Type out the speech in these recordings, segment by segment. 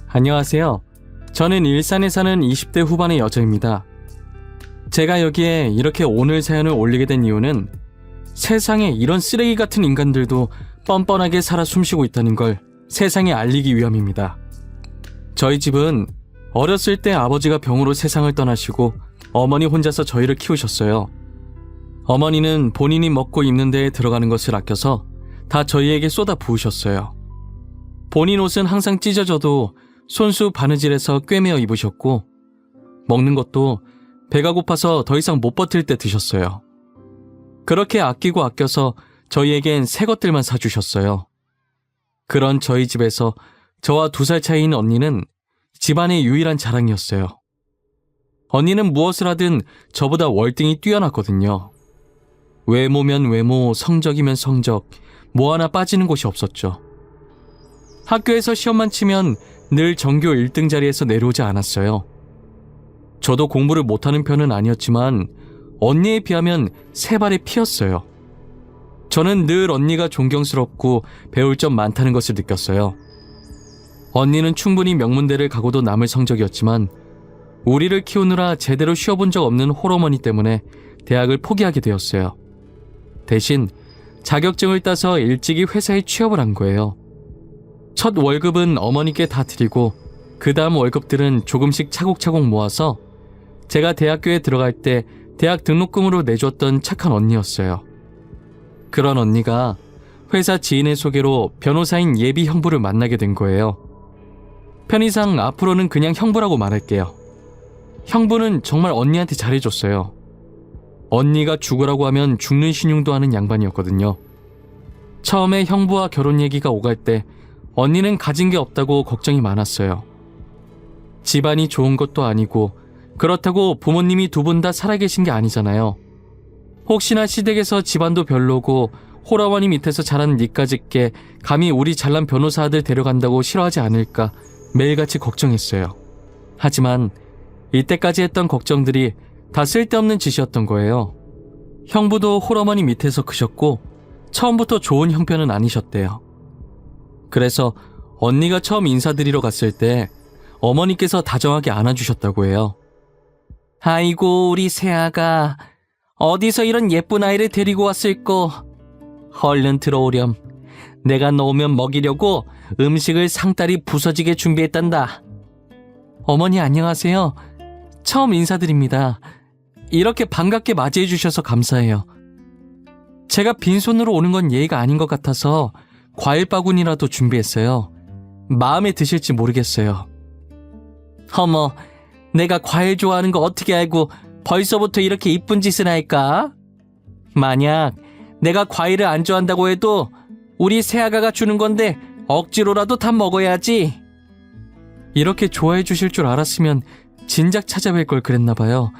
안녕하세요. 저는 일산에 사는 20대 후반의 여자입니다. 제가 여기에 이렇게 오늘 사연을 올리게 된 이유는 세상에 이런 쓰레기 같은 인간들도 뻔뻔하게 살아 숨쉬고 있다는 걸 세상에 알리기 위함입니다. 저희 집은 어렸을 때 아버지가 병으로 세상을 떠나시고 어머니 혼자서 저희를 키우셨어요. 어머니는 본인이 먹고 입는 데에 들어가는 것을 아껴서 다 저희에게 쏟아 부으셨어요. 본인 옷은 항상 찢어져도 손수 바느질해서 꿰매어 입으셨고 먹는 것도 배가 고파서 더 이상 못 버틸 때 드셨어요. 그렇게 아끼고 아껴서 저희에겐 새 것들만 사주셨어요. 그런 저희 집에서 저와 2살 차이인 언니는 집안의 유일한 자랑이었어요. 언니는 무엇을 하든 저보다 월등히 뛰어났거든요. 외모면 외모, 성적이면 성적, 뭐 하나 빠지는 곳이 없었죠. 학교에서 시험만 치면 늘 전교 1등 자리에서 내려오지 않았어요. 저도 공부를 못하는 편은 아니었지만 언니에 비하면 세 발의 피였어요. 저는 늘 언니가 존경스럽고 배울 점 많다는 것을 느꼈어요. 언니는 충분히 명문대를 가고도 남을 성적이었지만 우리를 키우느라 제대로 쉬어본 적 없는 홀어머니 때문에 대학을 포기하게 되었어요. 대신 자격증을 따서 일찍이 회사에 취업을 한 거예요. 첫 월급은 어머니께 다 드리고 그 다음 월급들은 조금씩 차곡차곡 모아서 제가 대학교에 들어갈 때 대학 등록금으로 내줬던 착한 언니였어요. 그런 언니가 회사 지인의 소개로 변호사인 예비 형부를 만나게 된 거예요. 편의상 앞으로는 그냥 형부라고 말할게요. 형부는 정말 언니한테 잘해줬어요. 언니가 죽으라고 하면 죽는 신용도 하는 양반이었거든요. 처음에 형부와 결혼 얘기가 오갈 때 언니는 가진 게 없다고 걱정이 많았어요. 집안이 좋은 것도 아니고 그렇다고 부모님이 2분 다 살아계신 게 아니잖아요. 혹시나 시댁에서 집안도 별로고 홀어머니 밑에서 자란 니까짓게 감히 우리 잘난 변호사 아들 데려간다고 싫어하지 않을까 매일같이 걱정했어요. 하지만 이때까지 했던 걱정들이 다 쓸데없는 짓이었던 거예요. 형부도 홀어머니 밑에서 크셨고 처음부터 좋은 형편은 아니셨대요. 그래서 언니가 처음 인사드리러 갔을 때 어머니께서 다정하게 안아주셨다고 해요. 아이고 우리 새아가 어디서 이런 예쁜 아이를 데리고 왔을꼬. 얼른 들어오렴. 내가 넣으면 먹이려고 음식을 상다리 부서지게 준비했단다. 어머니 안녕하세요. 처음 인사드립니다. 이렇게 반갑게 맞이해 주셔서 감사해요. 제가 빈손으로 오는 건 예의가 아닌 것 같아서 과일 바구니라도 준비했어요. 마음에 드실지 모르겠어요. 어머, 내가 과일 좋아하는 거 어떻게 알고 벌써부터 이렇게 이쁜 짓을 할까? 만약 내가 과일을 안 좋아한다고 해도 우리 새아가가 주는 건데 억지로라도 다 먹어야지. 이렇게 좋아해 주실 줄 알았으면 진작 찾아뵐 걸 그랬나 봐요.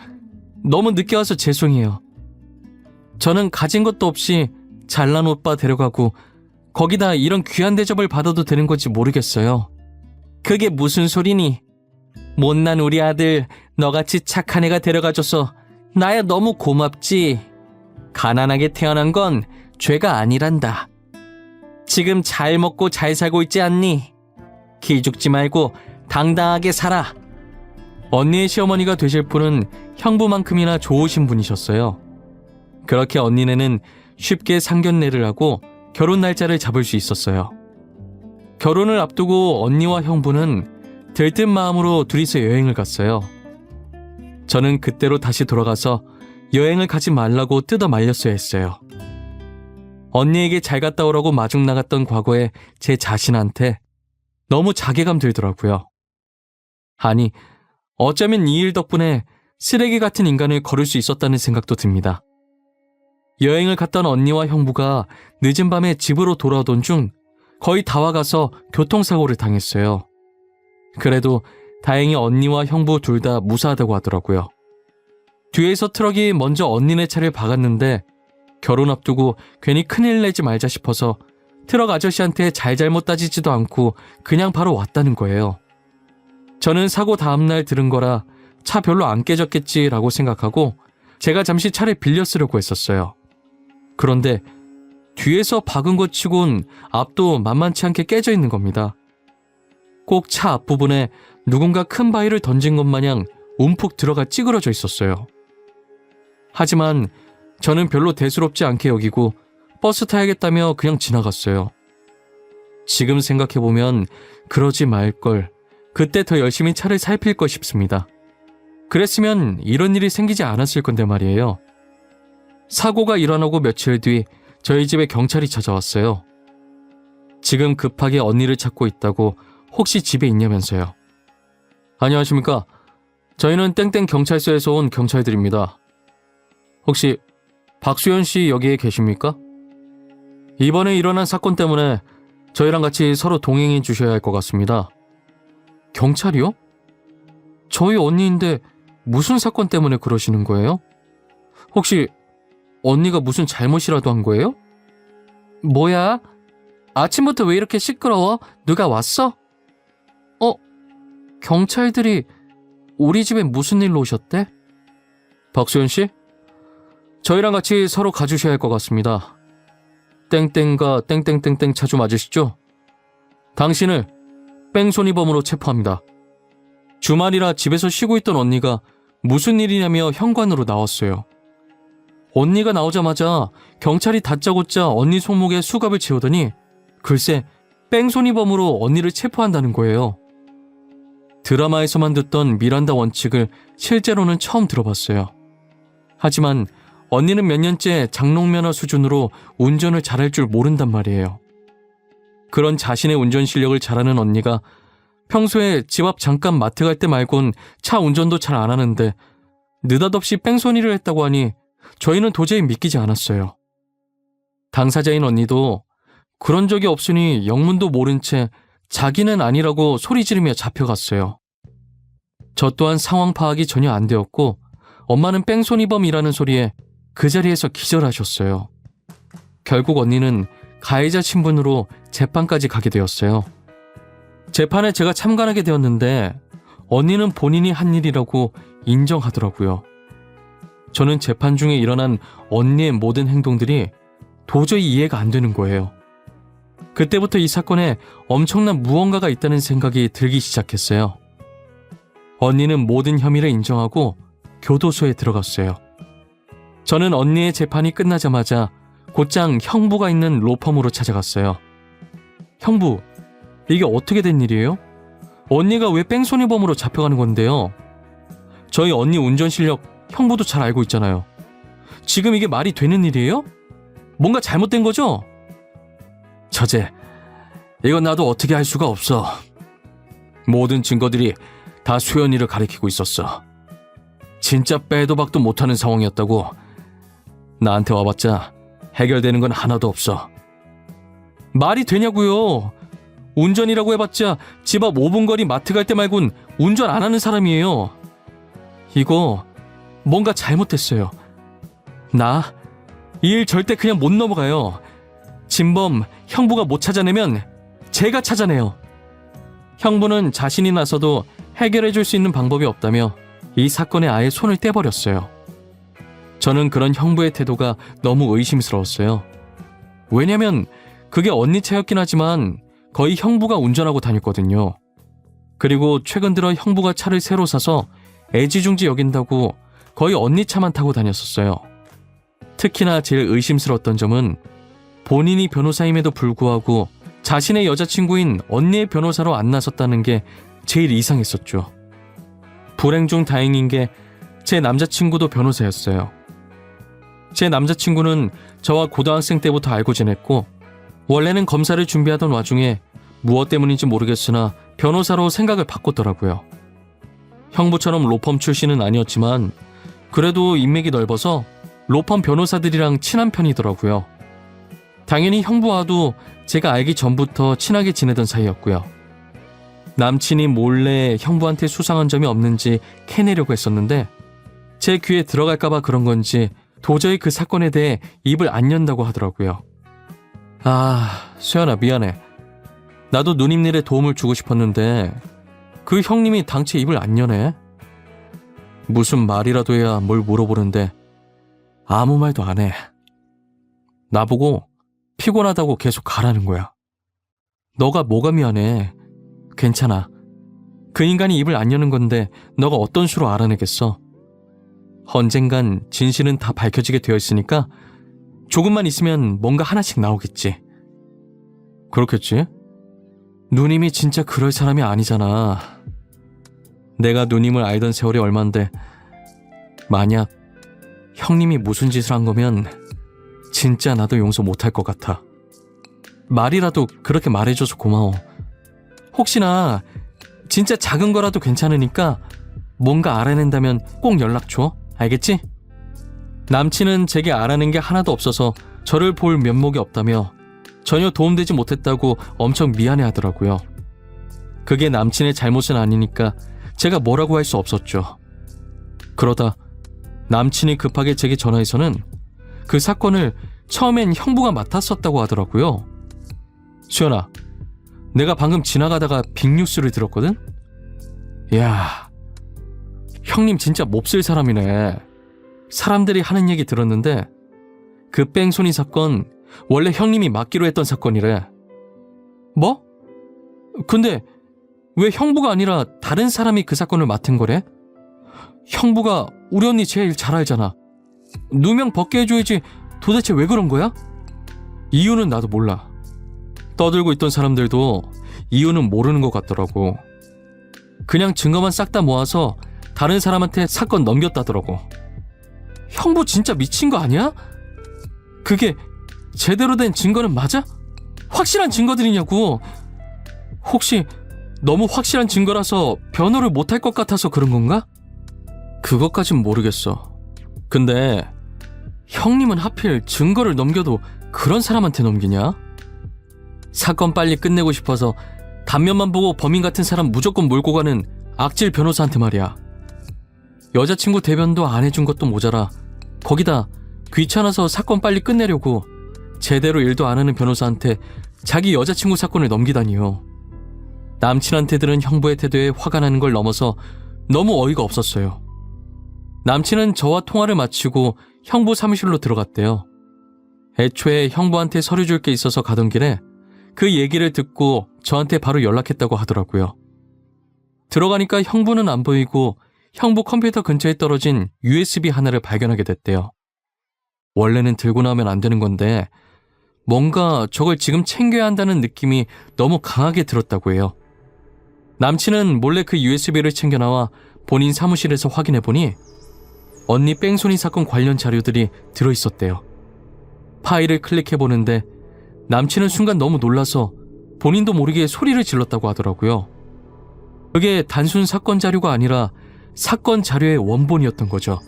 너무 늦게 와서 죄송해요. 저는 가진 것도 없이 잘난 오빠 데려가고 거기다 이런 귀한 대접을 받아도 되는 건지 모르겠어요. 그게 무슨 소리니? 못난 우리 아들 너같이 착한 애가 데려가줘서 나야 너무 고맙지. 가난하게 태어난 건 죄가 아니란다. 지금 잘 먹고 잘 살고 있지 않니? 기죽지 말고 당당하게 살아. 언니의 시어머니가 되실 분은 형부만큼이나 좋으신 분이셨어요. 그렇게 언니네는 쉽게 상견례를 하고 결혼 날짜를 잡을 수 있었어요. 결혼을 앞두고 언니와 형부는 들뜬 마음으로 둘이서 여행을 갔어요. 저는 그때로 다시 돌아가서 여행을 가지 말라고 뜯어 말렸어야 했어요. 언니에게 잘 갔다 오라고 마중 나갔던 과거에 제 자신한테 너무 자괴감 들더라고요. 아니, 어쩌면 이 일 덕분에 쓰레기 같은 인간을 거를 수 있었다는 생각도 듭니다. 여행을 갔던 언니와 형부가 늦은 밤에 집으로 돌아오던 중 거의 다 와가서 교통사고를 당했어요. 그래도 다행히 언니와 형부 둘 다 무사하다고 하더라고요. 뒤에서 트럭이 먼저 언니네 차를 박았는데 결혼 앞두고 괜히 큰일 내지 말자 싶어서 트럭 아저씨한테 잘잘못 따지지도 않고 그냥 바로 왔다는 거예요. 저는 사고 다음날 들은 거라 차 별로 안 깨졌겠지라고 생각하고 제가 잠시 차를 빌려 쓰려고 했었어요. 그런데 뒤에서 박은 것 치곤 앞도 만만치 않게 깨져 있는 겁니다. 꼭 차 앞부분에 누군가 큰 바위를 던진 것 마냥 움푹 들어가 찌그러져 있었어요. 하지만 저는 별로 대수롭지 않게 여기고 버스 타야겠다며 그냥 지나갔어요. 지금 생각해보면 그러지 말걸, 그때 더 열심히 차를 살필 걸 싶습니다. 그랬으면 이런 일이 생기지 않았을 건데 말이에요. 사고가 일어나고 며칠 뒤 저희 집에 경찰이 찾아왔어요. 지금 급하게 언니를 찾고 있다고 혹시 집에 있냐면서요. 안녕하십니까. 저희는 땡땡 경찰서에서 온 경찰들입니다. 혹시 박수현 씨 여기에 계십니까? 이번에 일어난 사건 때문에 저희랑 같이 서로 동행해 주셔야 할 것 같습니다. 경찰이요? 저희 언니인데 무슨 사건 때문에 그러시는 거예요? 혹시 언니가 무슨 잘못이라도 한 거예요? 뭐야? 아침부터 왜 이렇게 시끄러워? 누가 왔어? 경찰들이 우리 집에 무슨 일로 오셨대? 박수현 씨? 저희랑 같이 서로 가주셔야 할 것 같습니다. 땡땡과 땡땡땡땡 차주 맞으시죠? 당신을 뺑소니범으로 체포합니다. 주말이라 집에서 쉬고 있던 언니가 무슨 일이냐며 현관으로 나왔어요. 언니가 나오자마자 경찰이 다짜고짜 언니 손목에 수갑을 채우더니 글쎄 뺑소니범으로 언니를 체포한다는 거예요. 드라마에서만 듣던 미란다 원칙을 실제로는 처음 들어봤어요. 하지만 언니는 몇 년째 장롱면허 수준으로 운전을 잘할 줄 모른단 말이에요. 그런 자신의 운전 실력을 잘하는 언니가 평소에 집 앞 잠깐 마트 갈 때 말곤 차 운전도 잘 안 하는데 느닷없이 뺑소니를 했다고 하니 저희는 도저히 믿기지 않았어요. 당사자인 언니도 그런 적이 없으니 영문도 모른 채 자기는 아니라고 소리 지르며 잡혀갔어요. 저 또한 상황 파악이 전혀 안 되었고 엄마는 뺑소니범이라는 소리에 그 자리에서 기절하셨어요. 결국 언니는 가해자 신분으로 재판까지 가게 되었어요. 재판에 제가 참관하게 되었는데 언니는 본인이 한 일이라고 인정하더라고요. 저는 재판 중에 일어난 언니의 모든 행동들이 도저히 이해가 안 되는 거예요. 그때부터 이 사건에 엄청난 무언가가 있다는 생각이 들기 시작했어요. 언니는 모든 혐의를 인정하고 교도소에 들어갔어요. 저는 언니의 재판이 끝나자마자 곧장 형부가 있는 로펌으로 찾아갔어요. 형부, 이게 어떻게 된 일이에요? 언니가 왜 뺑소니범으로 잡혀가는 건데요? 저희 언니 운전 실력 형부도 잘 알고 있잖아요. 지금 이게 말이 되는 일이에요? 뭔가 잘못된 거죠? 처제, 이건 나도 어떻게 할 수가 없어. 모든 증거들이 다 수연이를 가리키고 있었어. 진짜 빼도 박도 못하는 상황이었다고. 나한테 와봤자 해결되는 건 하나도 없어. 말이 되냐고요. 운전이라고 해봤자 집 앞 5분 거리 마트 갈 때 말곤 운전 안 하는 사람이에요. 이거 뭔가 잘못됐어요. 나 이 일 절대 그냥 못 넘어가요. 진범 형부가 못 찾아내면 제가 찾아내요. 형부는 자신이 나서도 해결해 줄 수 있는 방법이 없다며 이 사건에 아예 손을 떼버렸어요. 저는 그런 형부의 태도가 너무 의심스러웠어요. 왜냐면 그게 언니 차였긴 하지만 거의 형부가 운전하고 다녔거든요. 그리고 최근 들어 형부가 차를 새로 사서 애지중지 여긴다고 거의 언니 차만 타고 다녔었어요. 특히나 제일 의심스러웠던 점은 본인이 변호사임에도 불구하고 자신의 여자친구인 언니의 변호사로 안 나섰다는 게 제일 이상했었죠. 불행 중 다행인 게 제 남자친구도 변호사였어요. 제 남자친구는 저와 고등학생 때부터 알고 지냈고 원래는 검사를 준비하던 와중에 무엇 때문인지 모르겠으나 변호사로 생각을 바꿨더라고요. 형부처럼 로펌 출신은 아니었지만 그래도 인맥이 넓어서 로펌 변호사들이랑 친한 편이더라고요. 당연히 형부와도 제가 알기 전부터 친하게 지내던 사이였고요. 남친이 몰래 형부한테 수상한 점이 없는지 캐내려고 했었는데 제 귀에 들어갈까봐 그런 건지 도저히 그 사건에 대해 입을 안 연다고 하더라고요. 아, 수연아 미안해. 나도 누님 일에 도움을 주고 싶었는데 그 형님이 당최 입을 안 여네. 무슨 말이라도 해야 뭘 물어보는데 아무 말도 안 해. 나보고 피곤하다고 계속 가라는 거야. 너가 뭐가 미안해. 괜찮아. 그 인간이 입을 안 여는 건데 너가 어떤 수로 알아내겠어? 언젠간 진실은 다 밝혀지게 되어 있으니까 조금만 있으면 뭔가 하나씩 나오겠지. 그렇겠지? 누님이 진짜 그럴 사람이 아니잖아. 내가 누님을 알던 세월이 얼만데 만약 형님이 무슨 짓을 한 거면 진짜 나도 용서 못할 것 같아. 말이라도 그렇게 말해줘서 고마워. 혹시나 진짜 작은 거라도 괜찮으니까 뭔가 알아낸다면 꼭 연락 줘. 알겠지? 남친은 제게 알아낸 게 하나도 없어서 저를 볼 면목이 없다며 전혀 도움되지 못했다고 엄청 미안해하더라고요. 그게 남친의 잘못은 아니니까 제가 뭐라고 할 수 없었죠. 그러다 남친이 급하게 제게 전화해서는 그 사건을 처음엔 형부가 맡았었다고 하더라고요. 수연아, 내가 방금 지나가다가 빅뉴스를 들었거든? 이야, 형님 진짜 몹쓸 사람이네. 사람들이 하는 얘기 들었는데 그 뺑소니 사건 원래 형님이 맡기로 했던 사건이래. 뭐? 근데 왜 형부가 아니라 다른 사람이 그 사건을 맡은 거래? 형부가 우리 언니 제일 잘 알잖아. 누명 벗게 해줘야지. 도대체 왜 그런 거야? 이유는 나도 몰라. 떠들고 있던 사람들도 이유는 모르는 것 같더라고. 그냥 증거만 싹 다 모아서 다른 사람한테 사건 넘겼다더라고. 형부 진짜 미친 거 아니야? 그게 제대로 된 증거는 맞아? 확실한 증거들이냐고. 혹시 너무 확실한 증거라서 변호를 못할 것 같아서 그런 건가? 그것까진 모르겠어. 근데 형님은 하필 증거를 넘겨도 그런 사람한테 넘기냐? 사건 빨리 끝내고 싶어서 단면만 보고 범인 같은 사람 무조건 몰고 가는 악질 변호사한테 말이야. 여자친구 대변도 안 해준 것도 모자라 거기다 귀찮아서 사건 빨리 끝내려고 제대로 일도 안 하는 변호사한테 자기 여자친구 사건을 넘기다니요. 남친한테 들은 형부의 태도에 화가 나는 걸 넘어서 너무 어이가 없었어요. 남친은 저와 통화를 마치고 형부 사무실로 들어갔대요. 애초에 형부한테 서류 줄 게 있어서 가던 길에 그 얘기를 듣고 저한테 바로 연락했다고 하더라고요. 들어가니까 형부는 안 보이고 형부 컴퓨터 근처에 떨어진 USB 하나를 발견하게 됐대요. 원래는 들고 나오면 안 되는 건데 뭔가 저걸 지금 챙겨야 한다는 느낌이 너무 강하게 들었다고 해요. 남친은 몰래 그 USB를 챙겨 나와 본인 사무실에서 확인해보니 언니 뺑소니 사건 관련 자료들이 들어있었대요. 파일을 클릭해보는데 남친은 순간 너무 놀라서 본인도 모르게 소리를 질렀다고 하더라고요. 그게 단순 사건 자료가 아니라 사건 자료의 원본이었던 거죠.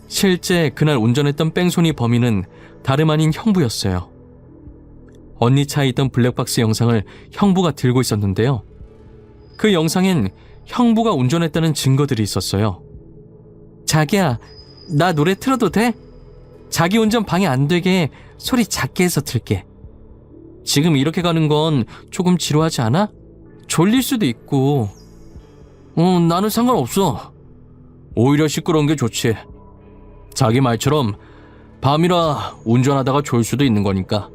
실제 그날 운전했던 뺑소니 범인은 다름 아닌 형부였어요. 언니 차에 있던 블랙박스 영상을 형부가 들고 있었는데요. 그 영상엔 형부가 운전했다는 증거들이 있었어요. 자기야, 나 노래 틀어도 돼? 자기 운전 방해 안 되게 소리 작게 해서 틀게. 지금 이렇게 가는 건 조금 지루하지 않아? 졸릴 수도 있고. 나는 상관없어. 오히려 시끄러운 게 좋지. 자기 말처럼 밤이라 운전하다가 졸 수도 있는 거니까.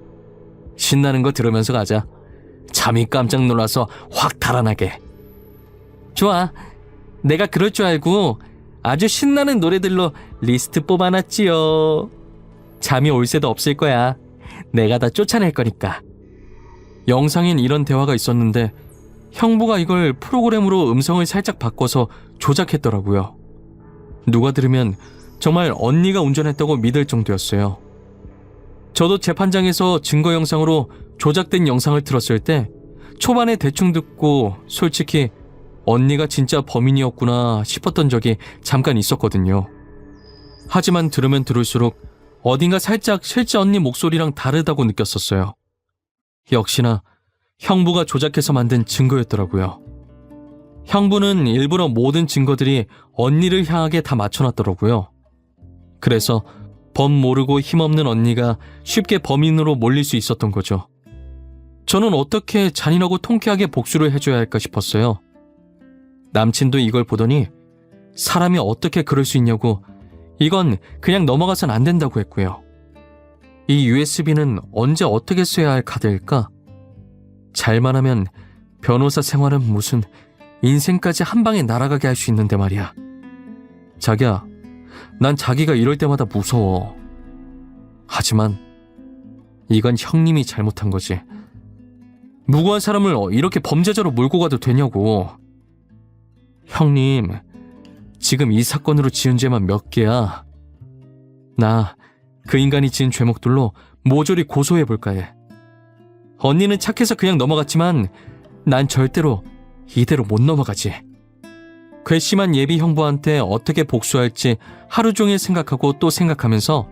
신나는 거 들으면서 가자. 잠이 깜짝 놀라서 확 달아나게. 좋아. 내가 그럴 줄 알고 아주 신나는 노래들로 리스트 뽑아놨지요. 잠이 올 새도 없을 거야. 내가 다 쫓아낼 거니까. 영상엔 이런 대화가 있었는데 형부가 이걸 프로그램으로 음성을 살짝 바꿔서 조작했더라고요. 누가 들으면 정말 언니가 운전했다고 믿을 정도였어요. 저도 재판장에서 증거 영상으로 조작된 영상을 들었을 때 초반에 대충 듣고 솔직히 언니가 진짜 범인이었구나 싶었던 적이 잠깐 있었거든요. 하지만 들으면 들을수록 어딘가 살짝 실제 언니 목소리랑 다르다고 느꼈었어요. 역시나 형부가 조작해서 만든 증거였더라고요. 형부는 일부러 모든 증거들이 언니를 향하게 다 맞춰놨더라고요. 그래서 범 모르고 힘없는 언니가 쉽게 범인으로 몰릴 수 있었던 거죠. 저는 어떻게 잔인하고 통쾌하게 복수를 해줘야 할까 싶었어요. 남친도 이걸 보더니 사람이 어떻게 그럴 수 있냐고 이건 그냥 넘어가선 안 된다고 했고요. 이 USB는 언제 어떻게 써야 할 카드일까? 잘만 하면 변호사 생활은 무슨 인생까지 한 방에 날아가게 할 수 있는데 말이야. 자기야, 난 자기가 이럴 때마다 무서워. 하지만 이건 형님이 잘못한 거지. 무고한 사람을 이렇게 범죄자로 몰고 가도 되냐고. 형님, 지금 이 사건으로 지은 죄만 몇 개야. 나 그 인간이 지은 죄목들로 모조리 고소해볼까 해. 언니는 착해서 그냥 넘어갔지만 난 절대로 이대로 못 넘어가지. 괘씸한 예비 형부한테 어떻게 복수할지 하루 종일 생각하고 또 생각하면서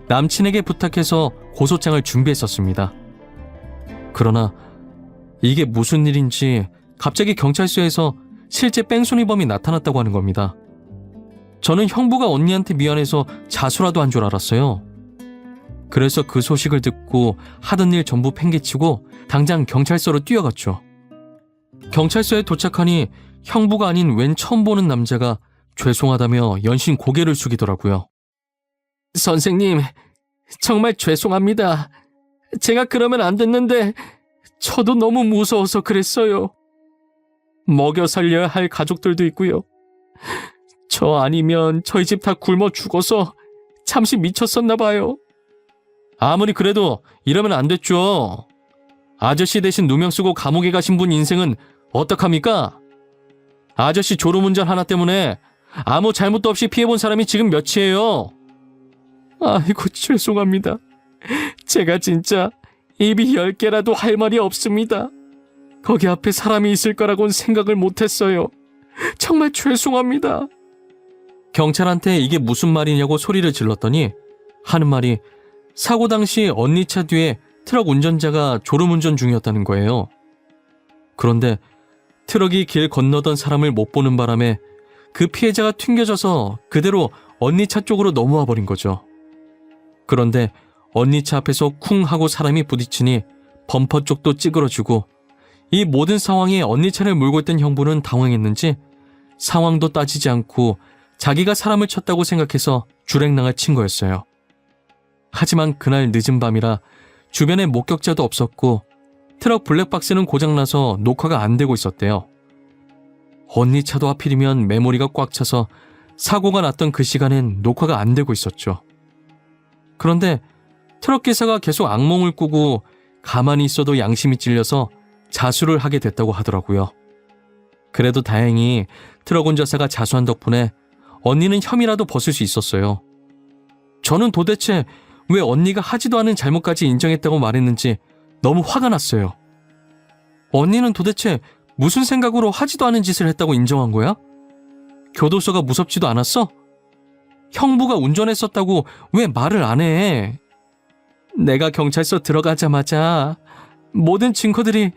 남친에게 부탁해서 고소장을 준비했었습니다. 그러나 이게 무슨 일인지 갑자기 경찰서에서 실제 뺑소니범이 나타났다고 하는 겁니다. 저는 형부가 언니한테 미안해서 자수라도 한 줄 알았어요. 그래서 그 소식을 듣고 하던 일 전부 팽개치고 당장 경찰서로 뛰어갔죠. 경찰서에 도착하니 형부가 아닌 웬 처음 보는 남자가 죄송하다며 연신 고개를 숙이더라고요. 선생님, 정말 죄송합니다. 제가 그러면 안 됐는데 저도 너무 무서워서 그랬어요. 먹여 살려야 할 가족들도 있고요. 저 아니면 저희 집 다 굶어 죽어서 잠시 미쳤었나 봐요. 아무리 그래도 이러면 안 됐죠. 아저씨 대신 누명 쓰고 감옥에 가신 분 인생은 어떡합니까? 아저씨 졸음운전 하나 때문에 아무 잘못도 없이 피해본 사람이 지금 몇이에요. 아이고, 죄송합니다. 제가 진짜 입이 10개라도 할 말이 없습니다. 거기 앞에 사람이 있을 거라고는 생각을 못했어요. 정말 죄송합니다. 경찰한테 이게 무슨 말이냐고 소리를 질렀더니 하는 말이 사고 당시 언니 차 뒤에 트럭 운전자가 졸음운전 중이었다는 거예요. 그런데 트럭이 길 건너던 사람을 못 보는 바람에 그 피해자가 튕겨져서 그대로 언니 차 쪽으로 넘어와 버린 거죠. 그런데 언니 차 앞에서 쿵 하고 사람이 부딪히니 범퍼 쪽도 찌그러지고 이 모든 상황에 언니 차를 몰고 있던 형부는 당황했는지 상황도 따지지 않고 자기가 사람을 쳤다고 생각해서 주랭랑을 친 거였어요. 하지만 그날 늦은 밤이라 주변에 목격자도 없었고 트럭 블랙박스는 고장나서 녹화가 안 되고 있었대요. 언니 차도 하필이면 메모리가 꽉 차서 사고가 났던 그 시간엔 녹화가 안 되고 있었죠. 그런데 트럭 기사가 계속 악몽을 꾸고 가만히 있어도 양심이 찔려서 자수를 하게 됐다고 하더라고요. 그래도 다행히 트럭 운전사가 자수한 덕분에 언니는 혐의라도 벗을 수 있었어요. 저는 도대체 왜 언니가 하지도 않은 잘못까지 인정했다고 말했는지 너무 화가 났어요. 언니는 도대체 무슨 생각으로 하지도 않은 짓을 했다고 인정한 거야? 교도소가 무섭지도 않았어? 형부가 운전했었다고 왜 말을 안 해? 내가 경찰서 들어가자마자 모든 증거들이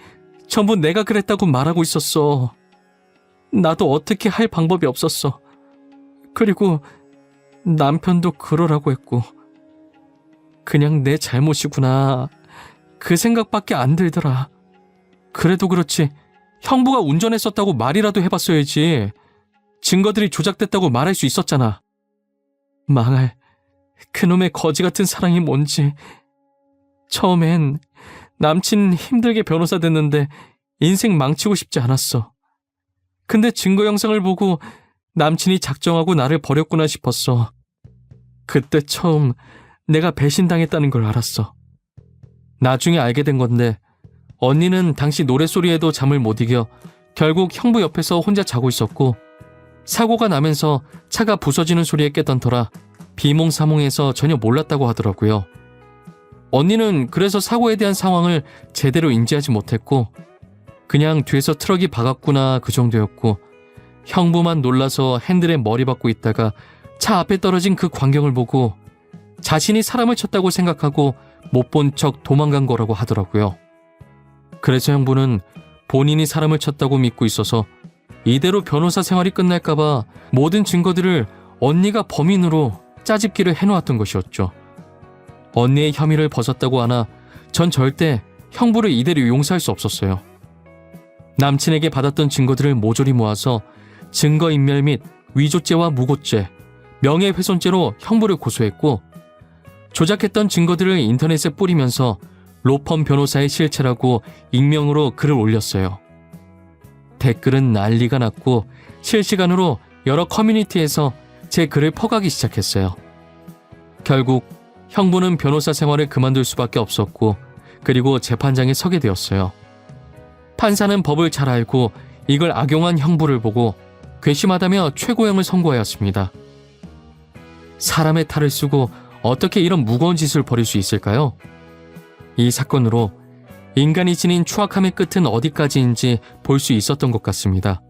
전부 내가 그랬다고 말하고 있었어. 나도 어떻게 할 방법이 없었어. 그리고 남편도 그러라고 했고 그냥 내 잘못이구나. 그 생각밖에 안 들더라. 그래도 그렇지 형부가 운전했었다고 말이라도 해봤어야지. 증거들이 조작됐다고 말할 수 있었잖아. 망할 그놈의 거지 같은 사랑이 뭔지. 처음엔 남친 힘들게 변호사 됐는데 인생 망치고 싶지 않았어. 근데 증거 영상을 보고 남친이 작정하고 나를 버렸구나 싶었어. 그때 처음 내가 배신당했다는 걸 알았어. 나중에 알게 된 건데 언니는 당시 노랫소리에도 잠을 못 이겨 결국 형부 옆에서 혼자 자고 있었고 사고가 나면서 차가 부서지는 소리에 깼던 터라 비몽사몽해서 전혀 몰랐다고 하더라고요. 언니는 그래서 사고에 대한 상황을 제대로 인지하지 못했고 그냥 뒤에서 트럭이 박았구나 그 정도였고 형부만 놀라서 핸들에 머리 박고 있다가 차 앞에 떨어진 그 광경을 보고 자신이 사람을 쳤다고 생각하고 못 본 척 도망간 거라고 하더라고요. 그래서 형부는 본인이 사람을 쳤다고 믿고 있어서 이대로 변호사 생활이 끝날까봐 모든 증거들을 언니가 범인으로 짜집기를 해놓았던 것이었죠. 언니의 혐의를 벗었다고 하나 전 절대 형부를 이대로 용서할 수 없었어요. 남친에게 받았던 증거들을 모조리 모아서 증거인멸 및 위조죄와 무고죄, 명예훼손죄로 형부를 고소했고 조작했던 증거들을 인터넷에 뿌리면서 로펌 변호사의 실체라고 익명으로 글을 올렸어요. 댓글은 난리가 났고 실시간으로 여러 커뮤니티에서 제 글을 퍼가기 시작했어요. 결국 형부는 변호사 생활을 그만둘 수밖에 없었고 그리고 재판장에 서게 되었어요. 판사는 법을 잘 알고 이걸 악용한 형부를 보고 괘씸하다며 최고형을 선고하였습니다. 사람의 탈을 쓰고 어떻게 이런 무거운 짓을 벌일 수 있을까요? 이 사건으로 인간이 지닌 추악함의 끝은 어디까지인지 볼 수 있었던 것 같습니다.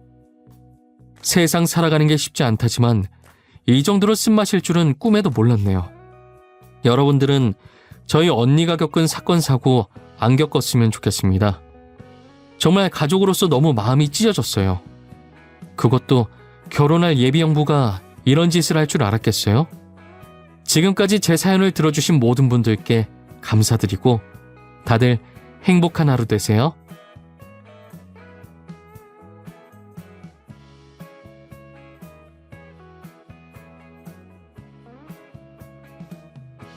세상 살아가는 게 쉽지 않다지만 이 정도로 쓴맛일 줄은 꿈에도 몰랐네요. 여러분들은 저희 언니가 겪은 사건 사고 안 겪었으면 좋겠습니다. 정말 가족으로서 너무 마음이 찢어졌어요. 그것도 결혼할 예비 형부가 이런 짓을 할 줄 알았겠어요? 지금까지 제 사연을 들어주신 모든 분들께 감사드리고 다들 행복한 하루 되세요.